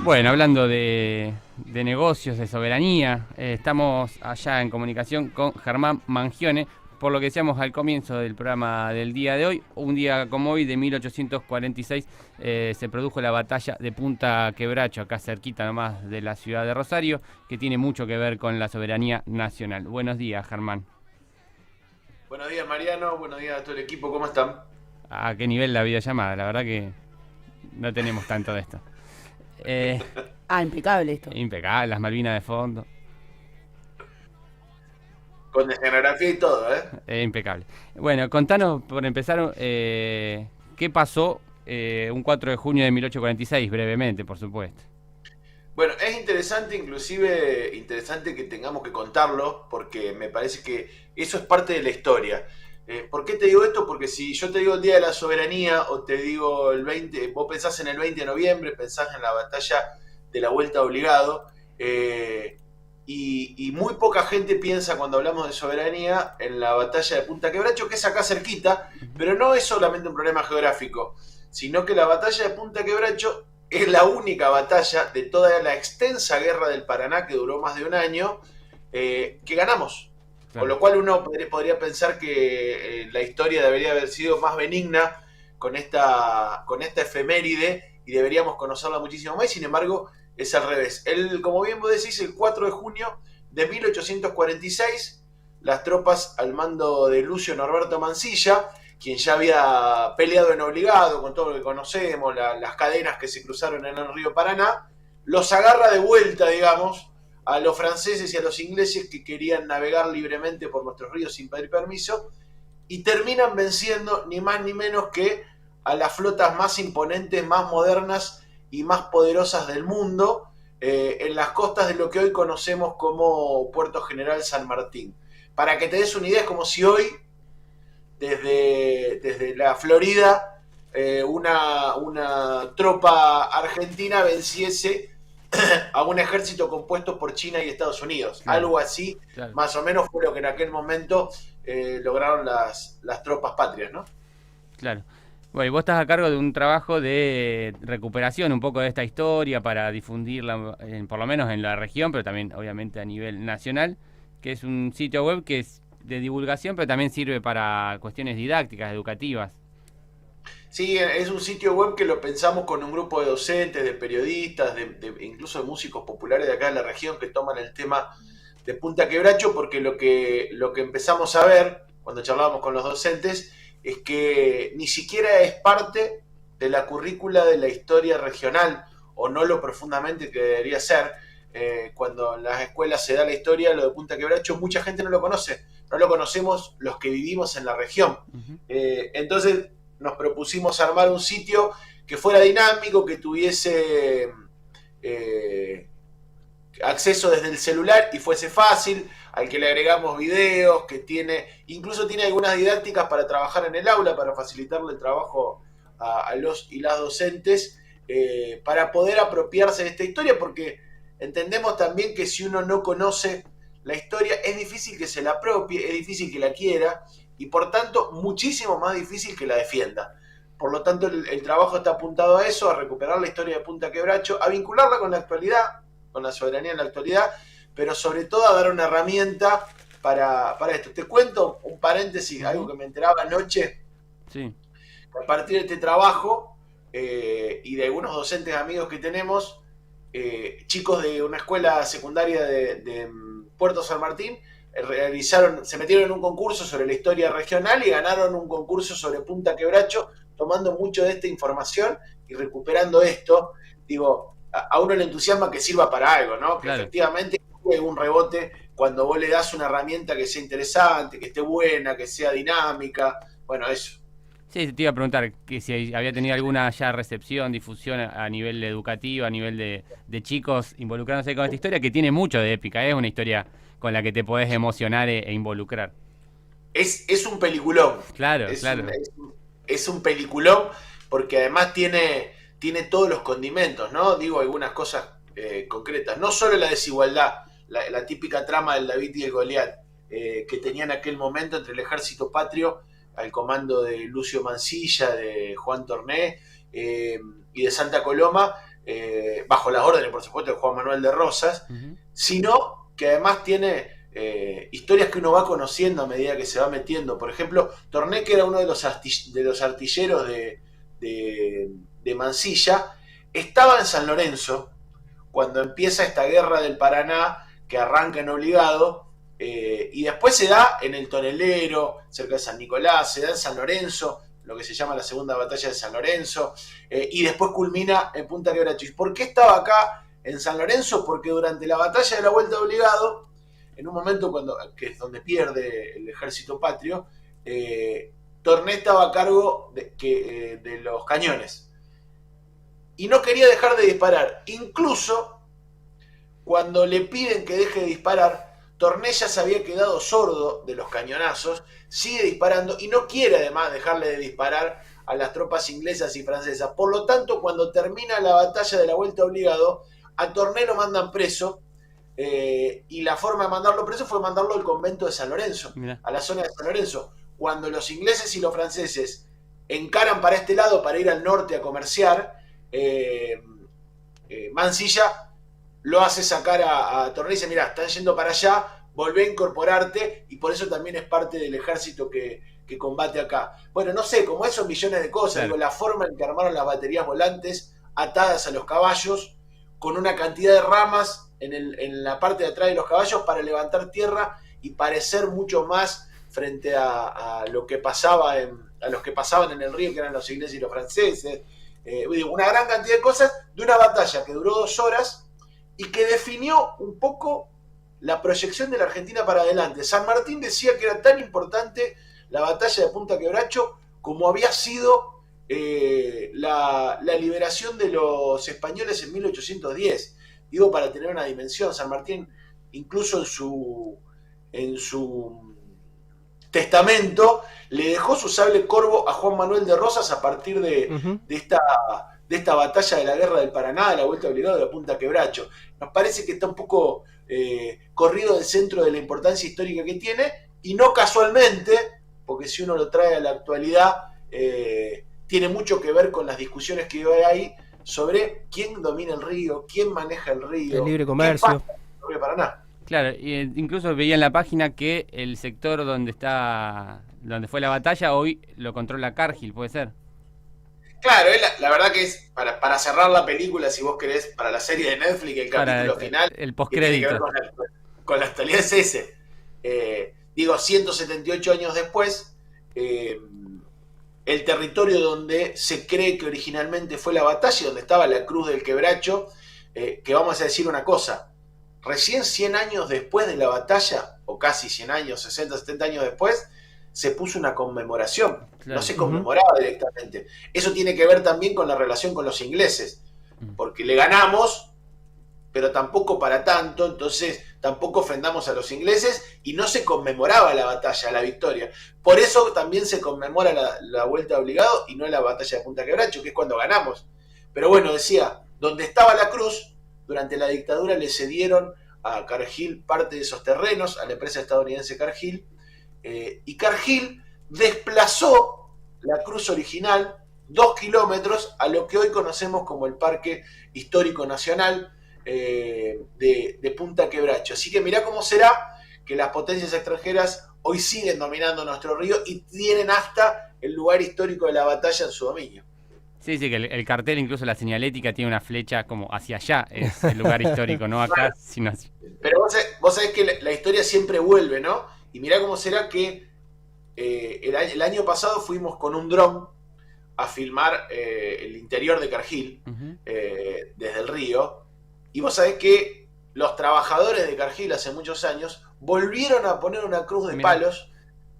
Bueno, hablando de negocios, de soberanía, estamos allá en comunicación con Germán Mangione, por lo que decíamos al comienzo del programa del día de hoy. Un día como hoy, de 1846, se produjo la batalla de Punta Quebracho, acá cerquita nomás de la ciudad de Rosario, que tiene mucho que ver con la soberanía nacional. Buenos días, Germán. Buenos días, Mariano. Buenos días a todo el equipo. ¿Cómo están? ¿A qué nivel la videollamada? La verdad que no tenemos tanto de esto. Eh, Impecable esto. Impecable, las Malvinas de fondo. Con escenografía y todo, ¿eh? Impecable. Bueno, contanos, por empezar, qué pasó un 4 de junio de 1846, brevemente, por supuesto. Bueno, es interesante, inclusive interesante que tengamos que contarlo, porque me parece que eso es parte de la historia. ¿Por qué te digo esto? Porque si yo te digo el Día de la Soberanía o te digo el 20, vos pensás en el 20 de noviembre, pensás en la batalla de la Vuelta Obligado, y muy poca gente piensa cuando hablamos de soberanía en la batalla de Punta Quebracho, que es acá cerquita, pero no es solamente un problema geográfico, sino que la batalla de Punta Quebracho es la única batalla de toda la extensa guerra del Paraná, que duró más de un año, que ganamos. Con Claro. lo cual uno podría pensar que la historia debería haber sido más benigna con esta efeméride y deberíamos conocerla muchísimo más. Sin embargo, es al revés. Como bien vos decís, el 4 de junio de 1846, las tropas al mando de Lucio Norberto Mansilla, quien ya había peleado en obligado con todo lo que conocemos, las cadenas que se cruzaron en el río Paraná, los agarra de vuelta, digamos, a los franceses y a los ingleses que querían navegar libremente por nuestros ríos sin pedir permiso, y terminan venciendo ni más ni menos que a las flotas más imponentes, más modernas y más poderosas del mundo, en las costas de lo que hoy conocemos como Puerto General San Martín. Para que te des una idea, es como si hoy desde la Florida, una tropa argentina venciese a un ejército compuesto por China y Estados Unidos. Claro, Algo así, claro, más o menos, fue lo que en aquel momento lograron las tropas patrias, ¿no? claro. Bueno, y vos estás a cargo de un trabajo de recuperación un poco de esta historia para difundirla, por lo menos en la región, pero también obviamente a nivel nacional, que es un sitio web que es de divulgación, pero también sirve para cuestiones didácticas, educativas. Sí, es un sitio web que lo pensamos con un grupo de docentes, de periodistas, incluso de músicos populares de acá de la región que toman el tema de Punta Quebracho, porque lo que empezamos a ver cuando charlábamos con los docentes es que ni siquiera es parte de la currícula de la historia regional, o no lo profundamente que debería ser. Cuando en las escuelas se da la historia, lo de Punta Quebracho, mucha gente no lo conoce, no lo conocemos los que vivimos en la región. Ujú. Entonces nos propusimos armar un sitio que fuera dinámico, que tuviese acceso desde el celular y fuese fácil, al que le agregamos videos, incluso tiene algunas didácticas para trabajar en el aula, para facilitarle el trabajo a los y las docentes, para poder apropiarse de esta historia, porque entendemos también que si uno no conoce la historia, es difícil que se la apropie, es difícil que la quiera, y por tanto, muchísimo más difícil que la defienda. Por lo tanto, el trabajo está apuntado a eso, a recuperar la historia de Punta Quebracho, a vincularla con la actualidad, con la soberanía en la actualidad, pero sobre todo a dar una herramienta para esto. Te cuento un paréntesis, algo Ujú. que me enteraba anoche. Sí, A partir de este trabajo y de algunos docentes amigos que tenemos, chicos de una escuela secundaria de Puerto San Martín, se metieron en un concurso sobre la historia regional y ganaron un concurso sobre Punta Quebracho, tomando mucho de esta información y recuperando esto. Digo, a uno le entusiasma que sirva para algo, ¿no? Que claro. efectivamente juegue un rebote cuando vos le das una herramienta que sea interesante, que esté buena, que sea dinámica. Bueno, eso. Sí, te iba a preguntar que si había tenido alguna ya recepción, difusión a nivel educativo, a nivel de chicos involucrándose con esta historia, que tiene mucho de épica, es una historia con la que te podés emocionar e involucrar. Es un peliculón. Claro, Es un, claro, es, un, es un peliculón porque además tiene todos los condimentos, ¿no? Digo algunas cosas concretas. No solo la desigualdad, la típica trama del David y el Goliat, que tenía en aquel momento entre el ejército patrio al comando de Lucio Mansilla, de Juan Torné y de Santa Coloma, bajo las órdenes, por supuesto, de Juan Manuel de Rosas, sino que además tiene historias que uno va conociendo a medida que se va metiendo. Por ejemplo, Torné, que era uno de los artilleros de Mansilla, estaba en San Lorenzo cuando empieza esta guerra del Paraná, que arranca en Obligado, y después se da en el Tonelero, cerca de San Nicolás, se da en San Lorenzo, lo que se llama la segunda batalla de San Lorenzo, y después culmina en Punta Quebracho. ¿Y por qué estaba acá en San Lorenzo? Porque durante la batalla de la Vuelta de Obligado, en un momento que es donde pierde el ejército patrio, Torné estaba a cargo de los cañones. Y no quería dejar de disparar. Incluso cuando le piden que deje de disparar, Torné ya se había quedado sordo de los cañonazos, sigue disparando y no quiere además dejarle de disparar a las tropas inglesas y francesas. Por lo tanto, cuando termina la batalla de la Vuelta Obligado, a Torné lo mandan preso, y la forma de mandarlo preso fue mandarlo al convento de San Lorenzo, a la zona de San Lorenzo. Cuando los ingleses y los franceses encaran para este lado para ir al norte a comerciar, Mansilla lo hace sacar a Torné y dice: mirá, están yendo para allá, volvé a incorporarte, y por eso también es parte del ejército que combate acá. Bueno, no sé, como eso, millones de cosas. Claro. Digo, la forma en que armaron las baterías volantes atadas a los caballos, con una cantidad de ramas en la parte de atrás de los caballos para levantar tierra y parecer mucho más frente a lo que pasaba a los que pasaban en el río, que eran los ingleses y los franceses. Una gran cantidad de cosas de una batalla que duró 2 horas y que definió un poco la proyección de la Argentina para adelante. San Martín decía que era tan importante la batalla de Punta Quebracho como había sido la liberación de los españoles en 1810. Digo, para tener una dimensión. San Martín, incluso en su testamento, le dejó su sable corvo a Juan Manuel de Rosas a partir de esta batalla de la Guerra del Paraná, de la Vuelta Obligada de Punta Quebracho. Nos parece que está un poco corrido del centro de la importancia histórica que tiene, y no casualmente, porque si uno lo trae a la actualidad, tiene mucho que ver con las discusiones que hay ahí sobre quién domina el río, quién maneja el río, el libre comercio, el río Paraná. Claro, incluso veía en la página que el sector donde fue la batalla hoy lo controla Cargill, ¿puede ser? Claro, la verdad que es para cerrar la película, si vos querés, para la serie de Netflix, el capítulo final, el postcrédito, con la actualidad es ese. 178 años después, el territorio donde se cree que originalmente fue la batalla, donde estaba la Cruz del Quebracho, que vamos a decir una cosa, recién 100 años después de la batalla, o casi 100 años, 60, 70 años después, se puso una conmemoración. Claro. No se conmemoraba directamente. Eso tiene que ver también con la relación con los ingleses, porque le ganamos, pero tampoco para tanto, entonces tampoco ofendamos a los ingleses, y no se conmemoraba la batalla, la victoria. Por eso también se conmemora la Vuelta de Obligado y no la batalla de Punta Quebracho, que es cuando ganamos. Pero bueno, decía, donde estaba la cruz, durante la dictadura le cedieron a Cargill parte de esos terrenos, a la empresa estadounidense Cargill, y Cargill desplazó la cruz original 2 kilómetros a lo que hoy conocemos como el Parque Histórico Nacional de Punta Quebracho. Así que mirá cómo será que las potencias extranjeras hoy siguen dominando nuestro río y tienen hasta el lugar histórico de la batalla en su dominio. Sí, que el cartel, incluso la señalética, tiene una flecha como hacia allá, es el lugar histórico, no acá, claro, sino así. Pero vos sabés que la historia siempre vuelve, ¿no? Y mirá cómo será que el año pasado fuimos con un dron a filmar el interior de Cargill, desde el río, y vos sabés que los trabajadores de Cargill hace muchos años volvieron a poner una cruz de palos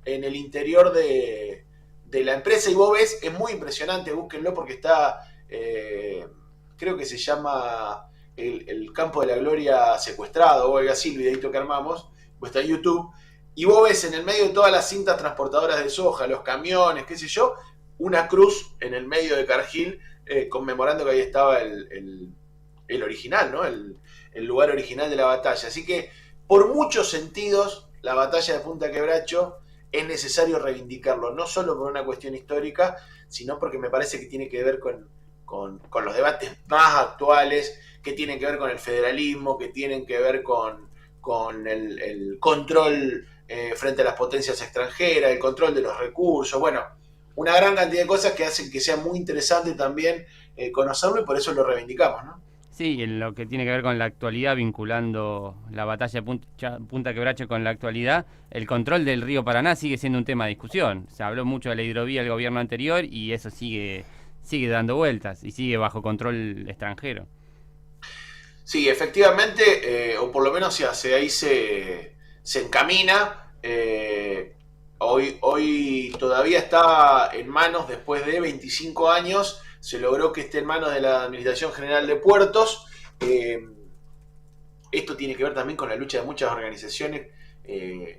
en el interior de la empresa, y vos ves, es muy impresionante, búsquenlo porque está, creo que se llama el Campo de la Gloria secuestrado, o algo así, el videito que armamos, o está en YouTube, y vos ves en el medio de todas las cintas transportadoras de soja, los camiones, qué sé yo, una cruz en el medio de Cargill, conmemorando que ahí estaba el original, ¿no? El lugar original de la batalla. Así que, por muchos sentidos, la batalla de Punta Quebracho es necesario reivindicarlo, no solo por una cuestión histórica, sino porque me parece que tiene que ver con con los debates más actuales que tienen que ver con el federalismo, que tienen que ver con el control frente a las potencias extranjeras, el control de los recursos, bueno, una gran cantidad de cosas que hacen que sea muy interesante también conocerlo y por eso lo reivindicamos, ¿no? Sí, en lo que tiene que ver con la actualidad, vinculando la batalla de Punta Quebracho con la actualidad, el control del río Paraná sigue siendo un tema de discusión. Se habló mucho de la hidrovía del gobierno anterior y eso sigue dando vueltas y sigue bajo control extranjero. Sí, efectivamente, o por lo menos hacia ahí se encamina. Hoy todavía está en manos, después de 25 años, se logró que esté en manos de la Administración General de Puertos. Esto tiene que ver también con la lucha de muchas organizaciones,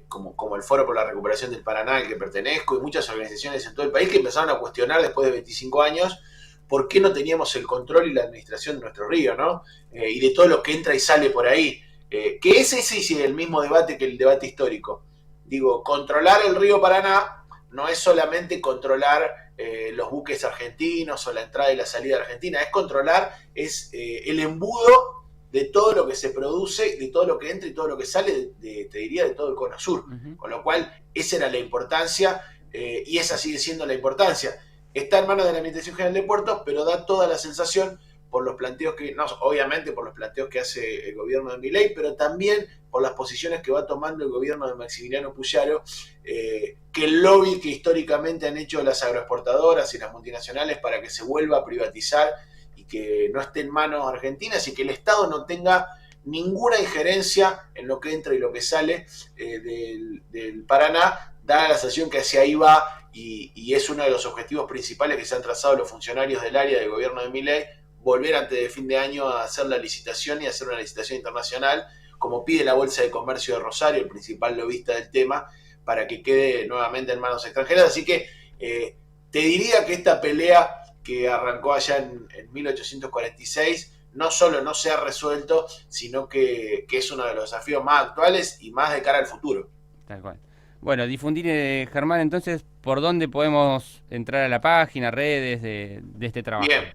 como el Foro por la Recuperación del Paraná, al que pertenezco, y muchas organizaciones en todo el país que empezaron a cuestionar después de 25 años por qué no teníamos el control y la administración de nuestro río, ¿no? Y de todo lo que entra y sale por ahí. Que ese sí es el mismo debate que el debate histórico. Digo, controlar el río Paraná no es solamente controlar los buques argentinos o la entrada y la salida de Argentina, es controlar el embudo de todo lo que se produce, de todo lo que entra y todo lo que sale, te diría, de todo el cono sur. Uh-huh. Con lo cual, esa era la importancia y esa sigue siendo la importancia. Está en manos de la Administración General de Puertos, pero da toda la sensación por los planteos que, no, obviamente por los planteos que hace el gobierno de Milei, pero también por las posiciones que va tomando el gobierno de Maximiliano Puyaro, que el lobby que históricamente han hecho las agroexportadoras y las multinacionales para que se vuelva a privatizar y que no esté en manos argentinas y que el Estado no tenga ninguna injerencia en lo que entra y lo que sale del Paraná, da la sensación que hacia ahí va y es uno de los objetivos principales que se han trazado los funcionarios del área del gobierno de Milei, volver antes de fin de año a hacer la licitación y hacer una licitación internacional, como pide la Bolsa de Comercio de Rosario, el principal lobista del tema, para que quede nuevamente en manos extranjeras. Así que te diría que esta pelea que arrancó allá en 1846 no solo no se ha resuelto, sino que es uno de los desafíos más actuales y más de cara al futuro. Tal cual. Bueno, difundir, Germán, entonces, ¿por dónde podemos entrar a la página, redes de este trabajo? Bien.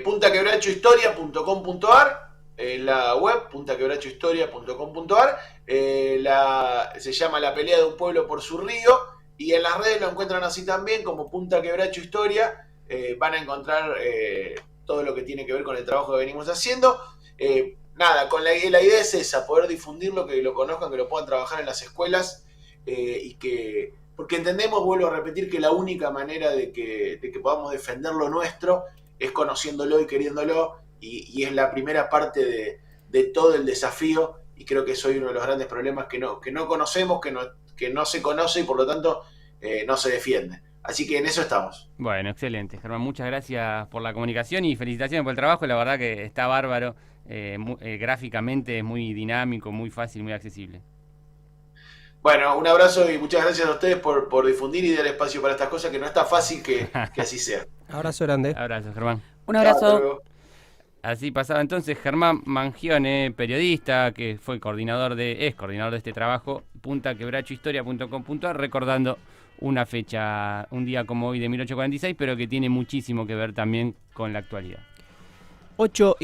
puntaquebrachohistoria.com.ar, la web puntaquebrachohistoria.com.ar, se llama La pelea de un pueblo por su río, y en las redes lo encuentran así también como Punta Quebracho Historia. Van a encontrar todo lo que tiene que ver con el trabajo que venimos haciendo. Nada, la idea es esa, poder difundirlo, que lo conozcan, que lo puedan trabajar en las escuelas, porque entendemos, vuelvo a repetir, que la única manera de que podamos defender lo nuestro es conociéndolo y queriéndolo, y es la primera parte de todo el desafío, y creo que es hoy uno de los grandes problemas que no conocemos, que no se conoce y por lo tanto no se defiende. Así que en eso estamos. Bueno, excelente, Germán. Muchas gracias por la comunicación y felicitaciones por el trabajo. La verdad que está bárbaro. Gráficamente es muy dinámico, muy fácil, muy accesible. Bueno, un abrazo y muchas gracias a ustedes por difundir y dar espacio para estas cosas, que no está fácil que así sea. Abrazo grande. Abrazo, Germán. Un abrazo. Así pasaba entonces Germán Mangione, periodista, que es coordinador de este trabajo, puntaquebrachohistoria.com.ar, recordando una fecha, un día como hoy de 1846, pero que tiene muchísimo que ver también con la actualidad. 8